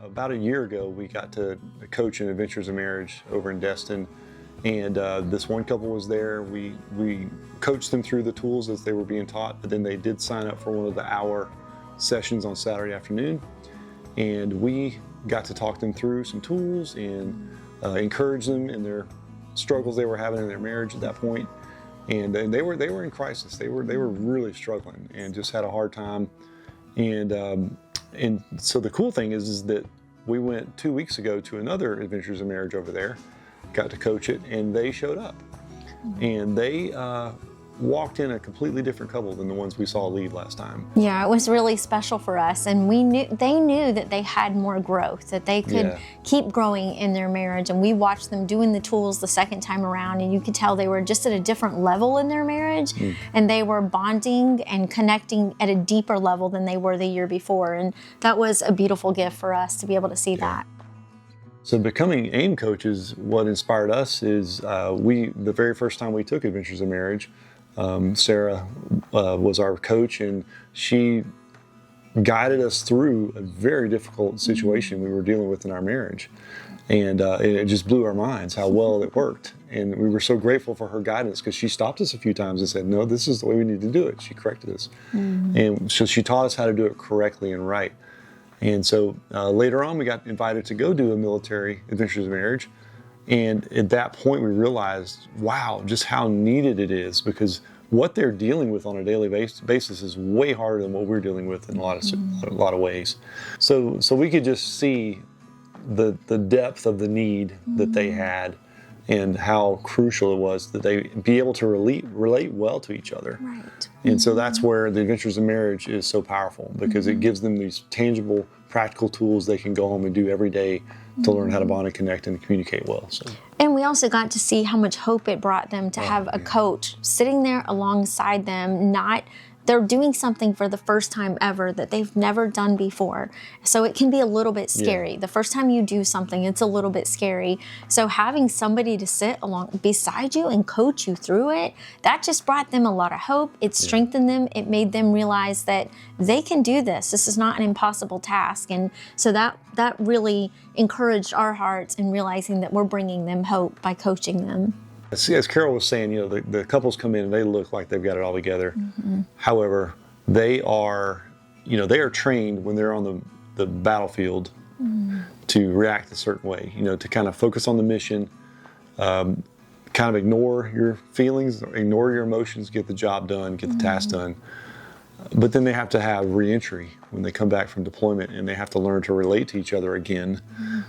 About a year ago, we got to coach in Adventures in Marriage over in Destin, and this one couple was there. We coached them through the tools as they were being taught, but then they did sign up for one of the hour sessions on Saturday afternoon, and we got to talk them through some tools and encourage them in their struggles they were having in their marriage at that point. And they were in crisis. They were really struggling and just had a hard time. And so the cool thing is that we went 2 weeks ago to another Adventures in Marriage over there, got to coach it, and they showed up. And they walked in a completely different couple than the ones we saw lead last time. Yeah, it was really special for us, and they knew that they had more growth, that they could keep growing in their marriage. And we watched them doing the tools the second time around, and you could tell they were just at a different level in their marriage, and they were bonding and connecting at a deeper level than they were the year before. And that was a beautiful gift for us to be able to see that. So becoming AIM coaches, what inspired us is the very first time we took Adventures in Marriage, Sarah was our coach, and she guided us through a very difficult situation we were dealing with in our marriage. And it just blew our minds how well it worked. And we were so grateful for her guidance, because she stopped us a few times and said, no, this is the way we need to do it. She corrected us. And so she taught us how to do it correctly and right. And so later on, we got invited to go do a military Adventures in Marriage. And at that point, we realized, wow, just how needed it is, because what they're dealing with on a daily basis is way harder than what we're dealing with in a lot of ways. So we could just see the depth of the need that they had, and how crucial it was that they be able to relate well to each other. Right. And so that's where the Adventures in Marriage is so powerful, because it gives them these tangible, practical tools they can go home and do every day to learn how to bond and connect and communicate well. So. And we also got to see how much hope it brought them to have a coach sitting there alongside them. They're doing something for the first time ever that they've never done before. So it can be a little bit scary. The first time you do something, it's a little bit scary. So having somebody to sit along beside you and coach you through it, that just brought them a lot of hope. It strengthened them. It made them realize that they can do this. This is not an impossible task. And so that really encouraged our hearts in realizing that we're bringing them hope by coaching them. As Carol was saying, the couples come in and they look like they've got it all together. However, they are trained when they're on the battlefield to react a certain way, to kind of focus on the mission, kind of ignore your feelings, ignore your emotions, get the job done, get the task done. But then they have to have reentry when they come back from deployment, and they have to learn to relate to each other again.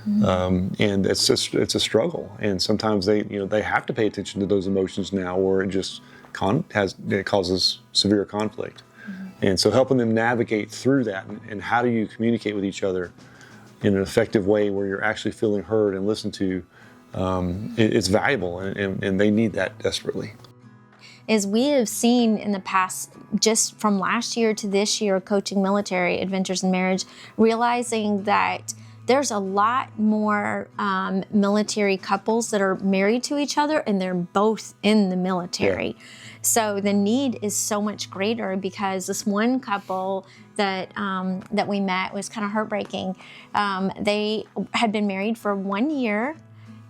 And it's a struggle. And sometimes they have to pay attention to those emotions now, or it just causes severe conflict. And so helping them navigate through that, and how do you communicate with each other in an effective way where you're actually feeling heard and listened to, it's valuable, and they need that desperately. Is we have seen in the past, just from last year to this year, coaching military Adventures in Marriage, realizing that there's a lot more military couples that are married to each other, and they're both in the military. So the need is so much greater, because this one couple that we met was kind of heartbreaking. They had been married for 1 year,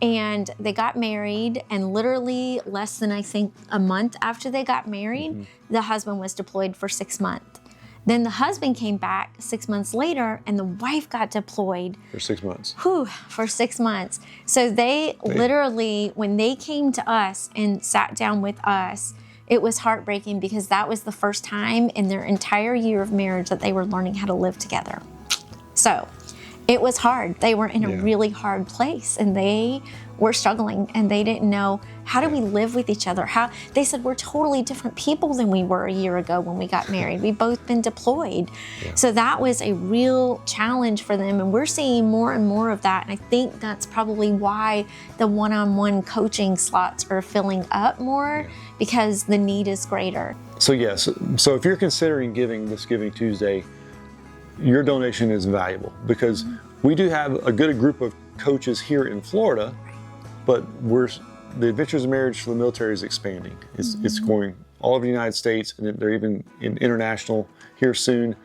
and they got married, and literally less than, I think, a month after they got married, the husband was deployed for 6 months. Then the husband came back 6 months later, and the wife got deployed. For 6 months. For 6 months. So they literally, when they came to us and sat down with us, it was heartbreaking, because that was the first time in their entire year of marriage that they were learning how to live together. So it was hard. They were in a really hard place, and they were struggling, and they didn't know, how do we live with each other? They said, we're totally different people than we were a year ago when we got married. We've both been deployed. So that was a real challenge for them, and we're seeing more and more of that. And I think that's probably why the one-on-one coaching slots are filling up more, because the need is greater. So yes, so if you're considering giving this Giving Tuesday, your donation is valuable, because we do have a good group of coaches here in Florida, but the Adventures in Marriage for the military is expanding. It's going all over the United States, and they're even international here soon.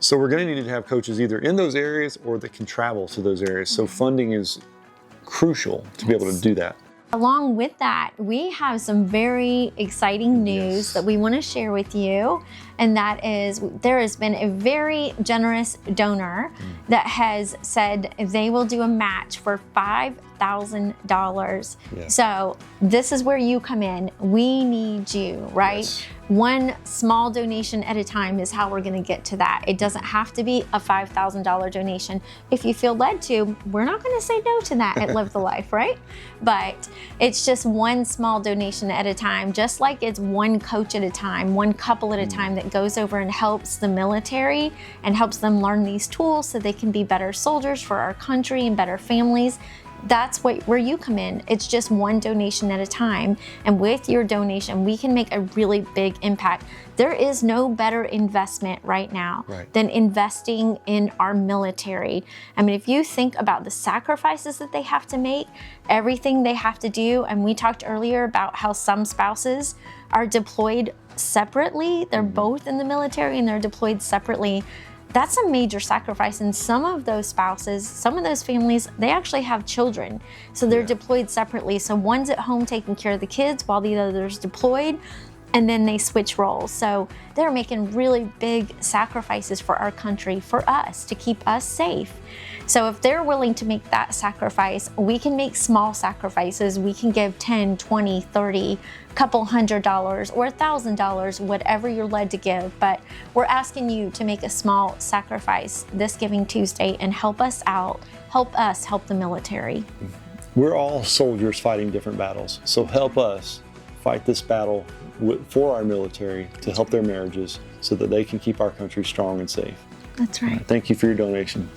So we're going to need to have coaches either in those areas or that can travel to those areas. So funding is crucial to be able to do that. Along with that, we have some very exciting news that we want to share with you. And that is, there has been a very generous donor that has said they will do a match for $5,000. So this is where you come in. We need you, right? One small donation at a time is how we're going to get to that. It doesn't have to be a $5,000 donation. If you feel led to, we're not going to say no to that at Live the Life, right? But it's just one small donation at a time, just like it's one coach at a time, one couple at a time that goes over and helps the military and helps them learn these tools so they can be better soldiers for our country and better families. That's where you come in. It's just one donation at a time. And with your donation, we can make a really big impact. There is no better investment right now than investing in our military. I mean, if you think about the sacrifices that they have to make, everything they have to do, and we talked earlier about how some spouses are deployed separately. They're both in the military and they're deployed separately. That's a major sacrifice. And some of those spouses, some of those families, they actually have children. So they're deployed separately. So one's at home taking care of the kids while the other's deployed, and then they switch roles. So they're making really big sacrifices for our country, for us, to keep us safe. So if they're willing to make that sacrifice, we can make small sacrifices. We can give 10, 20, 30, couple $100 or $1,000, whatever you're led to give. But we're asking you to make a small sacrifice this Giving Tuesday and help us out, help us help the military. We're all soldiers fighting different battles. So help us fight this battle for our military to help their marriages so that they can keep our country strong and safe. That's right. Thank you for your donation.